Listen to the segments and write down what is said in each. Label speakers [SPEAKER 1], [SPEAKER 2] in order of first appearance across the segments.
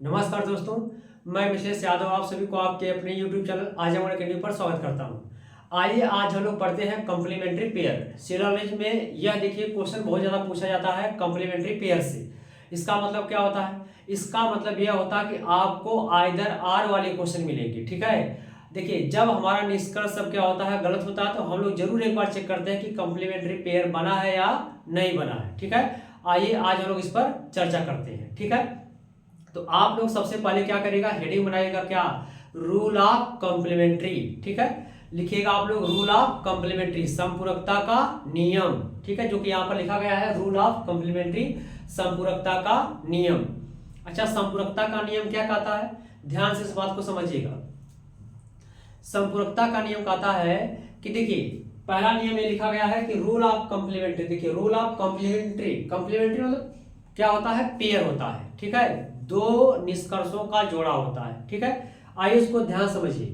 [SPEAKER 1] नमस्कार दोस्तों, मैं मिसेस यादव आप सभी को आपके अपने YouTube चैनल आज हमारे कैंडी पर स्वागत करता हूं। आइए आज हम लोग पढ़ते हैं कॉम्प्लीमेंट्री पेयर। सिरोलॉजी में यह देखिए क्वेश्चन बहुत ज़्यादा पूछा जाता है कॉम्प्लीमेंट्री पेयर से। इसका मतलब क्या होता है? इसका मतलब यह होता है कि आपको आइदर आर वाले क्वेश्चन मिलेंगे। ठीक है, देखिए जब हमारा निष्कर्ष सब क्या होता है गलत होता है तो हम लोग जरूर एक बार चेक करते हैं कि कॉम्प्लीमेंट्री पेयर बना है या नहीं बना है। ठीक है, आइए आज हम लोग इस पर चर्चा करते हैं। ठीक है, तो आप लोग सबसे पहले क्या करेगा, हेडिंग बनाएगा क्या, रूल ऑफ कॉम्प्लीमेंट्री। ठीक है, लिखिएगा आप लोग रूल ऑफ कॉम्प्लीमेंट्री, संपूरकता का नियम। ठीक है, जो कि यहाँ पर लिखा गया है रूल ऑफ कॉम्प्लीमेंट्री, संपूरकता का नियम। अच्छा, संपूरकता का नियम क्या कहता है, ध्यान से इस बात को समझिएगा। संपूरकता का नियम कहता है कि देखिए पहला नियम ये लिखा गया है कि रूल ऑफ कॉम्प्लीमेंट्री। देखिए रूल ऑफ कॉम्प्लीमेंट्री, कॉम्प्लीमेंट्री मतलब क्या होता है, पेयर होता है। ठीक है, दो निष्कर्षों का जोड़ा होता है। ठीक है, आइए इसको ध्यान समझिए।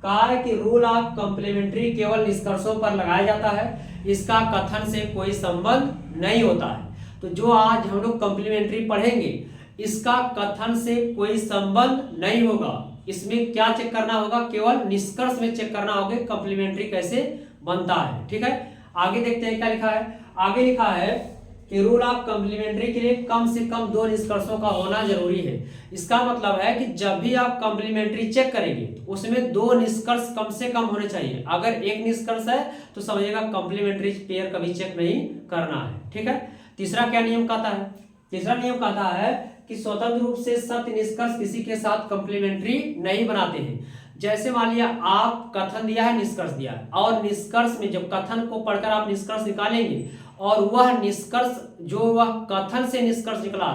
[SPEAKER 1] कहा है कि रूल ऑफ कॉम्प्लीमेंट्री केवल निष्कर्षों पर लगाया जाता है, इसका कथन से कोई संबंध नहीं होता है। तो जो आज हम लोग कॉम्प्लीमेंट्री पढ़ेंगे इसका कथन से कोई संबंध नहीं होगा। इसमें क्या चेक करना होगा, केवल निष्कर्ष में चेक करना होगा कॉम्प्लीमेंट्री कैसे बनता है। ठीक है, आगे देखते हैं क्या लिखा है। आगे लिखा है कि रूल ऑफ कॉम्प्लीमेंट्री के लिए कम से कम दो निष्कर्षों का होना जरूरी है। इसका मतलब है कि जब भी आप कॉम्प्लीमेंट्री चेक करेंगे तो उसमें दो निष्कर्ष कम से कम होने चाहिए। अगर एक निष्कर्ष है तो समझिएगा कॉम्प्लीमेंट्री पेयर कभी चेक नहीं करना है। ठीक है, तीसरा क्या नियम कहता है, तीसरा नियम कहता है कि स्वतंत्र रूप से सत्य निष्कर्ष किसी के साथ कॉम्प्लीमेंट्री नहीं बनाते हैं। जैसे मान लिया आप कथन दिया है, निष्कर्ष दिया है, और निष्कर्ष में जब कथन को पढ़कर आप निष्कर्ष निकालेंगे और वह निष्कर्ष जो वह कथन से निष्कर्ष निकला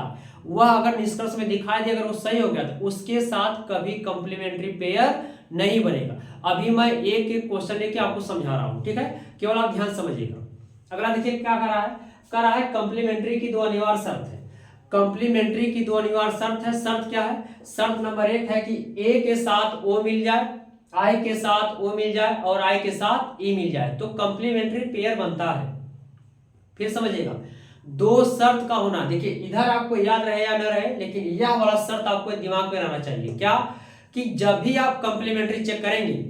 [SPEAKER 1] वह अगर निष्कर्ष में दिखाई दे, अगर वो सही हो गया तो उसके साथ कभी कॉम्प्लीमेंट्री पेयर नहीं बनेगा। अभी मैं एक एक क्वेश्चन लेके आपको समझा रहा हूं। ठीक है, केवल आप ध्यान समझिएगा। अगला देखिए क्या कर रहा है कॉम्प्लीमेंट्री की दो अनिवार्य शर्त है। कॉम्प्लीमेंट्री की दो अनिवार्य शर्त है। शर्त क्या है, शर्त नंबर एक है कि ए के साथ ओ मिल जाए, आई के साथ ओ मिल जाए और आई के साथ ई मिल जाए तो कॉम्प्लीमेंट्री पेयर बनता है। फिर समझिएगा, दो शर्त का होना, देखिए इधर आपको याद रहे या न रहे लेकिन यह वाला शर्त आपको दिमाग में रहना चाहिए। क्या कि जब भी आप कॉम्प्लीमेंट्री चेक करेंगे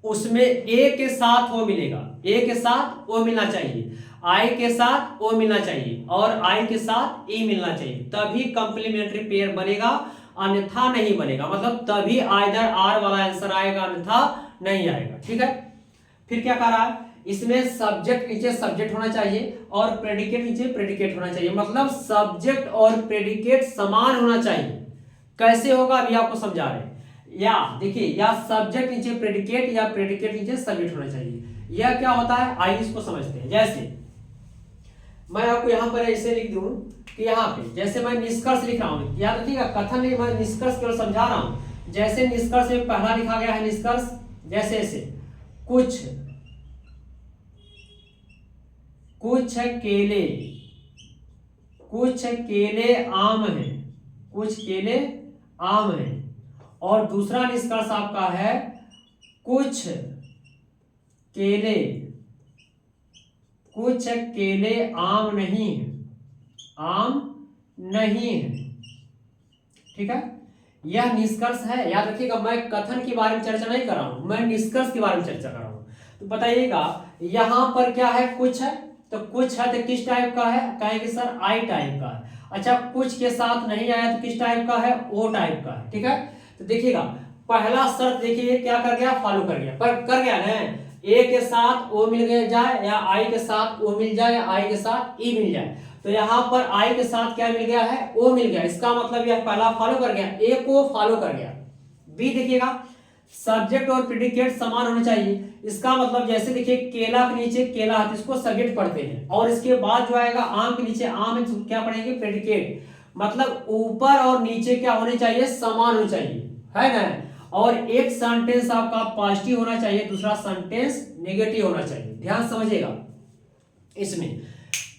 [SPEAKER 1] उसमें ए के साथ ओ मिलेगा, ए के साथ ओ मिलना चाहिए, आई के साथ ओ मिलना चाहिए और आई के साथ ई मिलना चाहिए, तभी कॉम्प्लीमेंट्री पेयर बनेगा, अन्यथा नहीं बनेगा। मतलब तभी आइदर आर वाला आंसर आएगा, अन्यथा नहीं आएगा। ठीक है, फिर क्या कह रहा है, इसमें सब्जेक्ट नीचे सब्जेक्ट होना चाहिए और प्रेडिकेट नीचे प्रेडिकेट होना चाहिए। मतलब सब्जेक्ट और प्रेडिकेट समान होना चाहिए। कैसे होगा अभी आपको समझा रहे हैं। या देखिए, या सब्जेक्ट नीचे प्रेडिकेट या प्रेडिकेट नीचे सब्जेक्ट होना चाहिए। यह क्या होता है आइए इसको समझते हैं। जैसे मैं आपको यहां पर ऐसे लिख दूं कि यहां पे जैसे मैं निष्कर्ष लिख रहा हूं, याद रखिएगा कथन नहीं, मैं निष्कर्ष केवल समझा रहा हूं। जैसे निष्कर्ष में पहला लिखा गया है निष्कर्ष, जैसे ऐसे कुछ केले आम हैं, कुछ केले आम हैं। और दूसरा निष्कर्ष आपका है कुछ केले आम नहीं है, आम नहीं है। ठीक है, यह निष्कर्ष है। याद रखिएगा मैं कथन के बारे में चर्चा नहीं कर रहा हूं, मैं निष्कर्ष के बारे में चर्चा कर रहा हूं। तो बताइएगा यहां पर क्या है, कुछ है, तो कुछ है तो किस टाइप का है, कहेंगे सर आई टाइप का है। अच्छा, कुछ के साथ नहीं आया तो किस टाइप का है, ओ टाइप का है। ठीक है, तो देखिएगा पहला शर्त देखिए क्या कर गया, फॉलो कर गया, पर कर गया ना, ए के साथ ओ मिल गया जाए या आई के साथ ओ मिल जाए या आई के साथ ई मिल जाए। तो यहाँ पर आई के साथ क्या मिल गया है, ओ मिल गया। इसका मतलब यह पहला फॉलो कर गया, ए को फॉलो कर गया। बी देखिएगा सब्जेक्ट और प्रेडिकेट समान होने चाहिए। इसका मतलब जैसे देखिए केला के नीचे केला है तो इसको सब्जेक्ट पढ़ते हैं और इसके बाद जो आएगा आम के नीचे आम है तो क्या पढ़ेंगे, प्रेडिकेट। मतलब ऊपर और नीचे क्या होने चाहिए, समान होने चाहिए, है ना। और एक सेंटेंस आपका पॉजिटिव होना चाहिए, दूसरा सेंटेंस नेगेटिव होना चाहिए। ध्यान समझिएगा, इसमें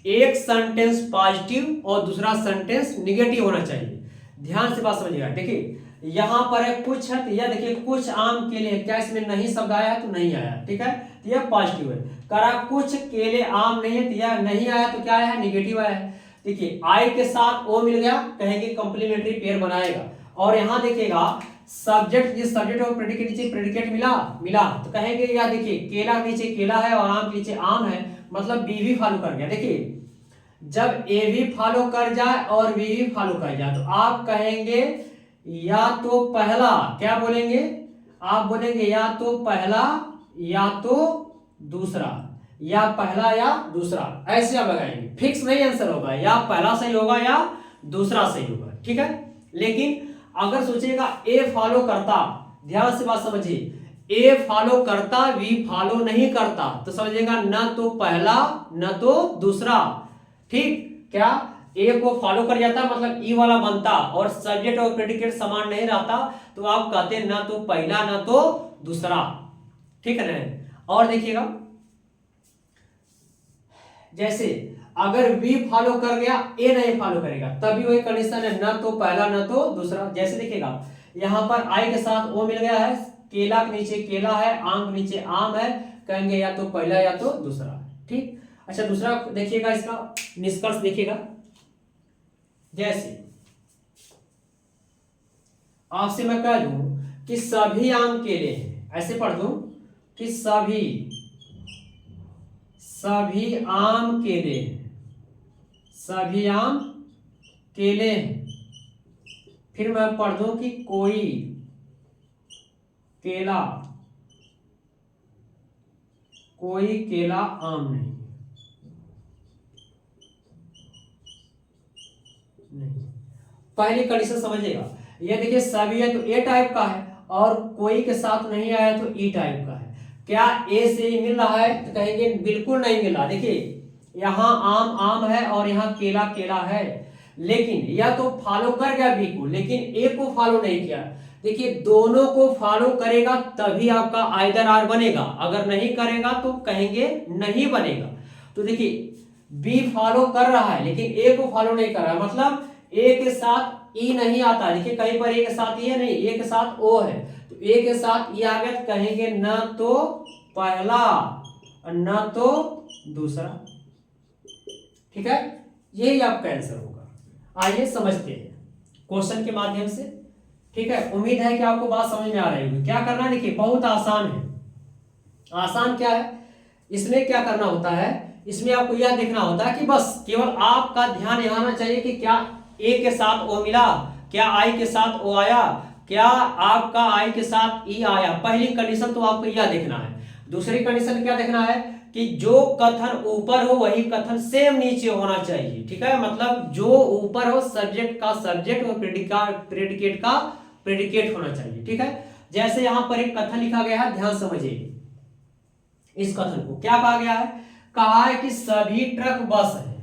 [SPEAKER 1] एक सेंटेंस पॉजिटिव और दूसरा सेंटेंस नेगेटिव होना चाहिए। ध्यान से बात समझिएगा। देखिए यहां पर है कुछ है, तो यह देखिए कुछ आम केले, क्या इसमें नहीं शब्द आया तो नहीं आया। ठीक है, तो यह पॉजिटिव है। करा कुछ केले आम नहीं है तो यह नहीं आया तो क्या आया है, नेगेटिव आया है। देखिए आई के साथ ओ मिल गया, कहेंगे कॉम्प्लीमेंट्री पेयर बनाएगा। और यहाँ देखिएगा सब्जेक्ट, जिस सब्जेक्ट और प्रेडिकेट नीचे प्रेडिकेट मिला तो कहेंगे या देखिए केला के नीचे केला है और आम के नीचे आम है, मतलब बी भी फॉलो कर गया। देखिए जब ए भी फॉलो कर जाए और बी भी फॉलो कर जाए तो आप कहेंगे या तो पहला, क्या बोलेंगे आप, बोलेंगे या तो पहला या तो दूसरा, या पहला या दूसरा, ऐसे आप लगाएंगे। फिक्स नहीं आंसर होगा, या पहला सही होगा या दूसरा सही होगा, ठीक है। लेकिन अगर सोचिएगा ए फॉलो करता, ध्यान से बात समझिए, ए फॉलो करता बी फॉलो नहीं करता तो समझिएगा न तो पहला न तो दूसरा, ठीक। क्या ए को फॉलो कर जाता मतलब ई वाला बनता और सब्जेक्ट और प्रेडिकेट समान नहीं रहता तो आप कहते न तो पहला न तो दूसरा, ठीक है ना। और देखिएगा जैसे अगर बी फॉलो कर गया ए नहीं फॉलो करेगा तभी वही कंडीशन है, न तो पहला न तो दूसरा। जैसे देखिएगा यहां पर आई के साथ ओ मिल गया है, केला के नीचे केला है, आम के नीचे आम है, कहेंगे या तो पहला या तो दूसरा, ठीक। अच्छा दूसरा देखिएगा, इसका निष्कर्ष देखिएगा। जैसे आपसे मैं कह दूं कि सभी आम केले हैं, ऐसे पढ़ दूं कि सभी आम केले हैं, सभी आम केले हैं। फिर मैं पढ़ दूं कि कोई केला आम नहीं। पहली कंडीशन समझिएगा, ये देखिए सभी है तो ए टाइप का है और कोई के साथ नहीं आया तो ई टाइप का है। क्या ए से ही मिल रहा है तो कहेंगे बिल्कुल नहीं मिल रहा। देखिए यहाँ आम है और यहाँ केला है, लेकिन या तो फॉलो कर गया बी को लेकिन ए को फॉलो नहीं किया। देखिए दोनों को फॉलो करेगा तभी आपका आइदर आर बनेगा, अगर नहीं करेगा तो कहेंगे नहीं बनेगा। तो देखिए बी फॉलो कर रहा है लेकिन ए को फॉलो नहीं कर रहा है, मतलब ए के साथ ई नहीं आता। देखिए कहीं पर ए के साथ ई है नहीं, ए के साथ ओ है, तो ए के साथ ई आ गया तो कहेंगे न तो पहला न तो दूसरा, ठीक है। यही आपका आंसर होगा। आइए समझते हैं क्वेश्चन के माध्यम से, ठीक है। उम्मीद है कि आपको बात समझ में आ रही होगी। क्या करना है देखिए बहुत आसान है। आसान क्या है, इसमें क्या करना होता है, इसमें आपको यह देखना होता है कि बस केवल आपका ध्यान यहाँ आना चाहिए कि क्या ए के साथ ओ मिला, क्या आई के साथ ओ आया, क्या आपका आई के साथ ई आया। पहली कंडीशन तो आपको यह देखना है। दूसरी कंडीशन क्या देखना है कि जो कथन ऊपर हो वही कथन सेम नीचे होना चाहिए, ठीक है। मतलब जो ऊपर हो सब्जेक्ट का सब्जेक्ट और प्रेडिकेट का प्रेडिकेट होना चाहिए, ठीक है। जैसे यहां पर एक कथन लिखा गया है, ध्यान समझिए इस कथन को। क्या कहा गया है, कहा है कि सभी ट्रक बस है।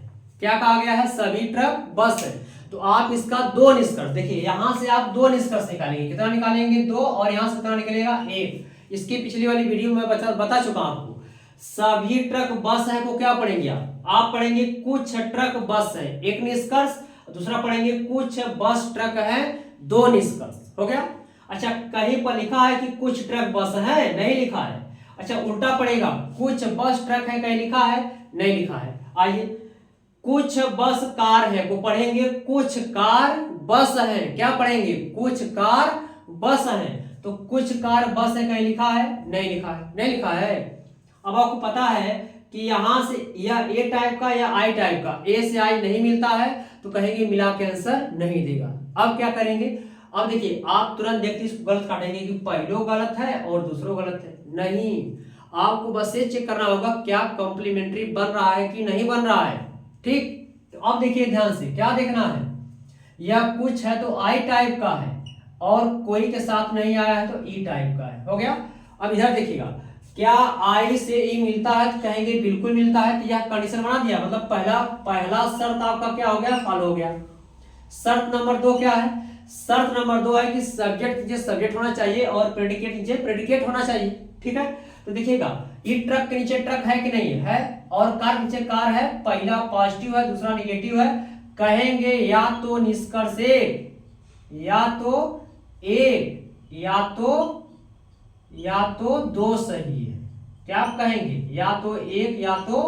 [SPEAKER 1] क्या कहा गया है, सभी ट्रक बस है। तो आप इसका दो निष्कर्ष देखिए, यहां से आप दो निष्कर्ष निकालेंगे। कितना निकालेंगे, दो, और यहां से कितना निकलेगा, एक। इसकी पिछली वाली वीडियो में बता चुका आपको। सभी ट्रक बस है को क्या पढ़ेंगे आप पढ़ेंगे कुछ ट्रक बस है, एक निष्कर्ष। दूसरा पढ़ेंगे कुछ बस ट्रक है, दो निष्कर्ष। हो गया। अच्छा कहीं पर लिखा है कि कुछ ट्रक बस है, नहीं लिखा है। अच्छा उल्टा पड़ेगा, कुछ बस ट्रक है, कहीं लिखा है, नहीं लिखा है। आइए कुछ बस कार है को पढ़ेंगे कुछ कार बस है। क्या पढ़ेंगे, कुछ कार बस है। तो कुछ कार बस है कहीं लिखा है, नहीं लिखा है, नहीं लिखा है। अब आपको पता है कि यहां से या ए टाइप का या आई टाइप का, ए से आई नहीं मिलता है तो कहेंगे मिला के आंसर नहीं देगा। अब क्या करेंगे, अब देखिए आप तुरंत देखते इसको गलत काटेंगे कि पहलो गलत है और दूसरो गलत है। नहीं, आपको बस ये चेक करना होगा क्या कॉम्प्लीमेंट्री बन रहा है कि नहीं बन रहा है, ठीक। तो अब देखिए ध्यान से क्या देखना है, यह कुछ है तो आई टाइप का है और कोई के साथ नहीं आया है तो ई टाइप का है। हो गया। अब इधर देखिएगा, क्या आई से ई मिलता है तो कहेंगे बिल्कुल मिलता है। तो यह कंडीशन बना दिया, मतलब पहला शर्त आपका क्या हो गया, फॉलो हो गया। शर्त नंबर दो क्या है, शर्त नंबर दो है कि सब्जेक्ट नीचे सब्जेक्ट होना चाहिए और प्रेडिकेट नीचे प्रेडिकेट होना चाहिए, ठीक है। तो देखिएगा ये ट्रक के नीचे ट्रक है कि नहीं है, और कार के नीचे कार है। पहला पॉजिटिव है दूसरा निगेटिव है, कहेंगे या तो निष्कर्ष एक, या तो एक, या तो दो सही है। क्या आप कहेंगे, या तो एक या तो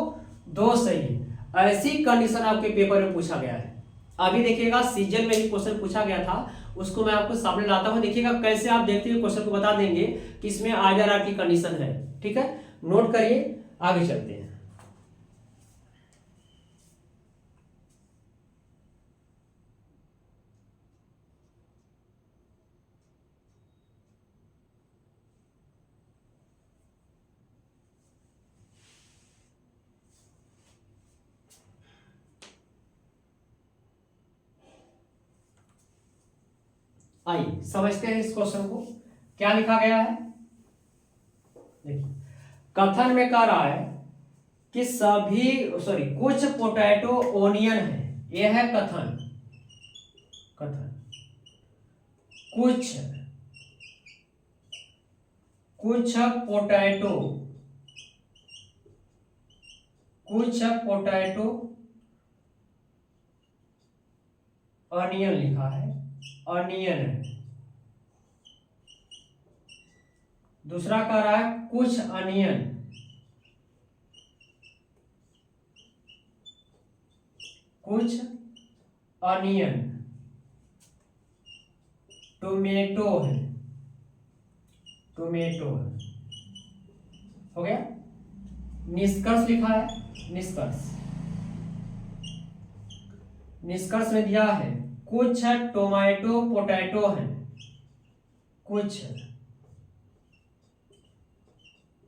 [SPEAKER 1] दो सही है। ऐसी कंडीशन आपके पेपर में पूछा गया है। अभी देखिएगा सीजन में भी क्वेश्चन पूछा गया था, उसको मैं आपको सामने लाता हूं, देखिएगा कैसे आप देखते हुए क्वेश्चन को बता देंगे कि इसमें आइदर आर की कंडीशन है। ठीक है, नोट करिए, आगे चलते हैं। आइए समझते हैं इस क्वेश्चन को, क्या लिखा गया है। देखिए, कथन में कह रहा है कि कुछ पोटैटो ओनियन है, यह है कथन। कथन कुछ पोटैटो ऑनियन लिखा है, ऑनियन है। दूसरा कह रहा है कुछ अनियन, टोमेटो है, हो गया। निष्कर्ष लिखा है, निष्कर्ष में दिया है कुछ टोमेटो पोटैटो है, कुछ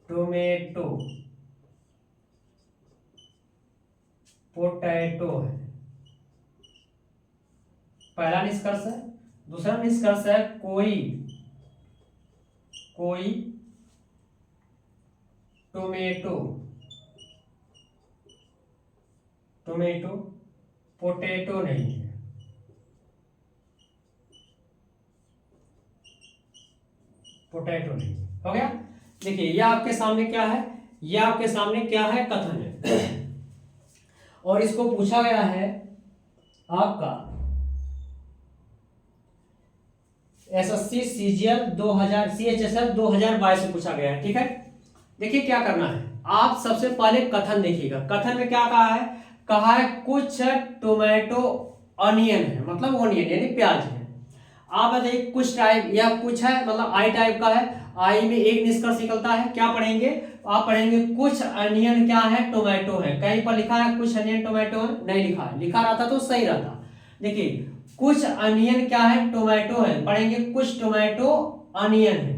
[SPEAKER 1] टोमेटो पोटैटो है, पहला निष्कर्ष है। दूसरा निष्कर्ष है कोई टोमेटो पोटैटो नहीं है। पोटैटो नहीं, हो गया। देखिए यह आपके सामने क्या है, कथन है और इसको पूछा गया है आपका एसएससी सीजीएल 2022 से पूछा गया है। ठीक है, देखिए क्या करना है, आप सबसे पहले कथन देखिएगा। कथन में क्या कहा है कुछ टोमेटो ऑनियन है, मतलब ऑनियन यानी प्याज है। आप बताइए कुछ टाइप या कुछ है मतलब आई टाइप का है, आई में एक निष्कर्ष निकलता है, क्या पढ़ेंगे आप, पढ़ेंगे कुछ अनियन क्या है, टोमेटो है। कहीं पर लिखा है कुछ अनियन टोमेटो है, नहीं लिखा है, लिखा रहता तो सही रहता। देखिए कुछ अनियन क्या है, टोमेटो है, पढ़ेंगे कुछ टोमेटो अनियन है।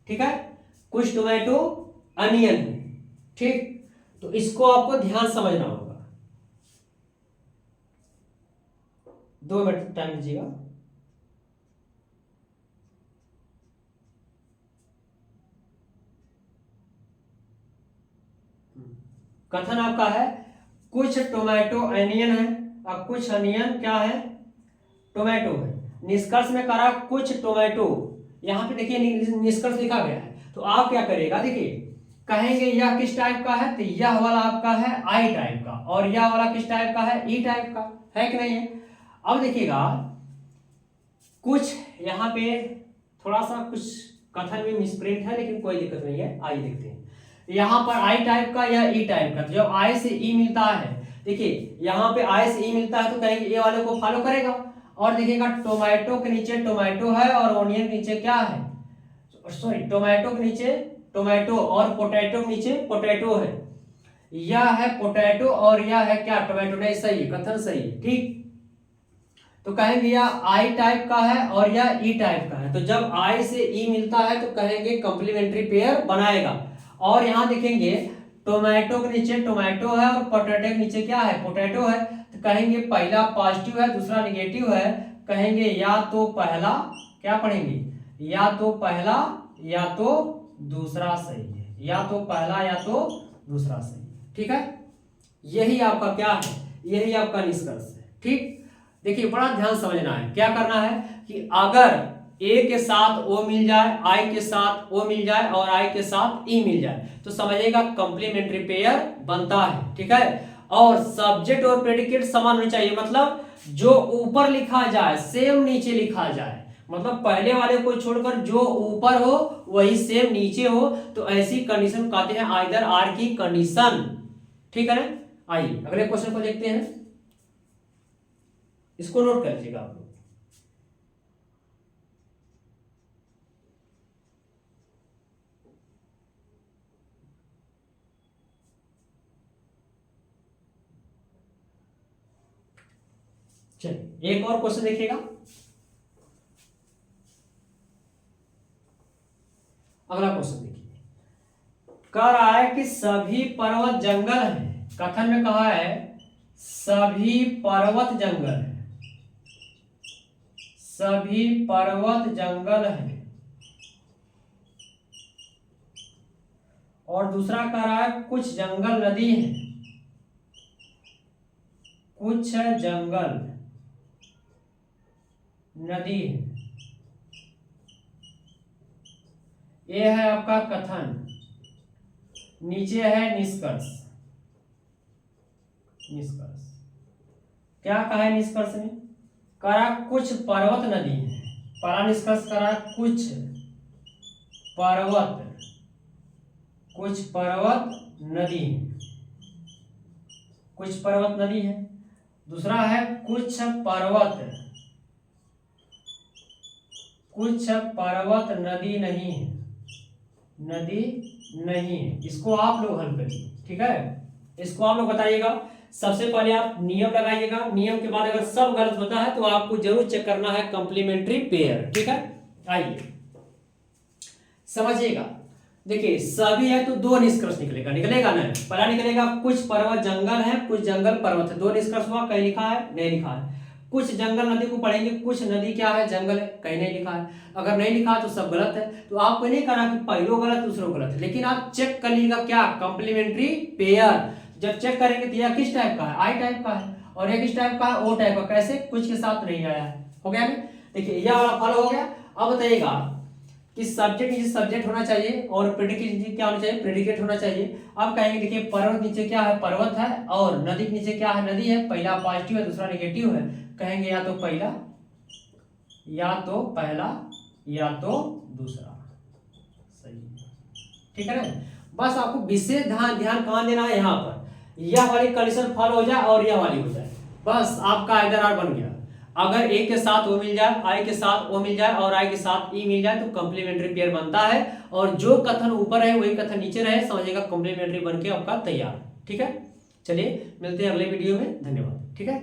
[SPEAKER 1] ठीक है, कुछ टोमेटो अनियन है। ठीक, तो इसको आपको ध्यान समझना होगा। 2 मिनट टाइम दीजिएगा। कथन आपका है कुछ टोमेटो अनियन है और कुछ अनियन क्या है, टोमेटो है। निष्कर्ष में करा कुछ टोमेटो, यहां पे देखिए निष्कर्ष लिखा गया है, तो आप क्या करेगा, देखिए कहेंगे यह किस टाइप का है, तो यह वाला आपका है आई टाइप का, और यह वाला किस टाइप का है, ई टाइप का है कि नहीं है। अब देखिएगा कुछ यहाँ पे थोड़ा सा कुछ कथन में मिसप्रिंट है, लेकिन कोई दिक्कत नहीं है, आइए देखते हैं। यहाँ पर आई टाइप का या ई टाइप का, जब आई से ई मिलता है, देखिए यहाँ पे आई से ई मिलता है तो कहेंगे ए वाले को फॉलो करेगा। और देखिएगा टोमेटो के नीचे टोमेटो है और ऑनियन के नीचे क्या है, सॉरी टोमेटो के नीचे टोमेटो और पोटैटो के नीचे पोटैटो है। यह है पोटैटो और यह है क्या, टोमेटो। नहीं, सही है, कथन सही है। ठीक, तो कहेंगे यह आई टाइप का है और यह ई टाइप का है, तो जब आई से ई मिलता है तो कहेंगे कंप्लीमेंट्री पेयर बनाएगा। और यहां देखेंगे टोमेटो के नीचे टोमेटो है और पोटैटो के नीचे क्या है, पोटैटो है, तो कहेंगे पहला पॉजिटिव है दूसरा नेगेटिव है, कहेंगे या तो पहला, क्या पढ़ेंगे, या तो पहला या तो दूसरा सही है, या तो पहला या तो दूसरा सही है। ठीक है, यही आपका क्या है, यही आपका निष्कर्ष है। ठीक, देखिए बड़ा ध्यान समझना है, क्या करना है कि अगर ए के साथ ओ मिल जाए, आई के साथ ओ मिल जाए और आई के साथ ई मिल जाए तो समझिएगा कंप्लीमेंट्री पेयर बनता है। ठीक है, और सब्जेक्ट और प्रेडिकेट समान होनी चाहिए, मतलब जो ऊपर लिखा जाए सेम नीचे लिखा जाए, मतलब पहले वाले को छोड़कर जो ऊपर हो वही सेम नीचे हो, तो ऐसी कंडीशन कहते हैं आइदर आर की कंडीशन। ठीक है ना, आइए अगले क्वेश्चन को देखते हैं, इसको नोट कर लीजिएगा आप लोग। चलिए एक और क्वेश्चन देखिएगा। अगला क्वेश्चन देखिए, कह रहा है कि सभी पर्वत जंगल हैं। कथन में कहा है सभी पर्वत जंगल हैं, सभी पर्वत जंगल हैं। और दूसरा कह रहा है कुछ जंगल नदी हैं, कुछ जंगल नदी है। ये है आपका कथन, नीचे है निष्कर्ष। निष्कर्ष क्या कहा है निष्कर्ष में? करा कुछ पर्वत नदी है। पहला निष्कर्ष करा कुछ पर्वत नदी है, कुछ पर्वत नदी है। दूसरा है कुछ पर्वत नदी नहीं है, नदी नहीं है। इसको आप लोग हल करिए, ठीक है। इसको आप लोग बताइएगा। सबसे पहले आप नियम लगाइएगा, नियम के बाद अगर सब गलत होता है तो आपको जरूर चेक करना है कंप्लीमेंट्री पेयर, ठीक है। आइए समझिएगा। देखिए सभी है तो दो निष्कर्ष निकलेगा ना। पहला निकलेगा कुछ पर्वत जंगल है, कुछ जंगल पर्वत है। दो निष्कर्ष हुआ, कहीं लिखा है नहीं लिखा है। कुछ जंगल नदी को पढ़ेंगे, कुछ नदी क्या है जंगल है, कहीं नहीं लिखा है। अगर नहीं लिखा है तो सब गलत है। तो आपको नहीं करना कि पहलो गलत दूसरो गलत है, लेकिन आप चेक कर लीजिएगा क्या कंप्लीमेंट्री पेयर। जब चेक करेंगे तो यह किस टाइप का है, आई टाइप का है, और यह किस टाइप का है, ओ टाइप का। कैसे? कुछ के साथ नहीं आया है। हो गया ना। देखिए यह वाला फल हो गया। अब बताइएगा कि सब्जेक्ट नीचे सब्जेक्ट होना चाहिए और प्रेडिकेट नीचे क्या होना चाहिए, प्रेडिकेट होना चाहिए। अब कहेंगे देखिए पर्वत नीचे क्या है, पर्वत है, और नदी के नीचे क्या है, नदी है। पहला पॉजिटिव है, दूसरा नेगेटिव है। कहेंगे या तो पहला या तो दूसरा सही है, ठीक है ना। बस आपको विशेष ध्यान कहाँ देना है, यहाँ पर यह वाली कंडीशन फॉलो हो जाए और यह वाली हो जाए, बस आपका आइदर आर बन गया। अगर ए के साथ ओ मिल जाए, आई के साथ ओ मिल जाए और आई के साथ ई मिल जाए तो कंप्लीमेंट्री पेयर बनता है। और जो कथन ऊपर है वही कथन नीचे रहे, समझिएगा कंप्लीमेंट्री बन के आपका तैयार, ठीक है। चलिए मिलते हैं अगले वीडियो में, धन्यवाद, ठीक है।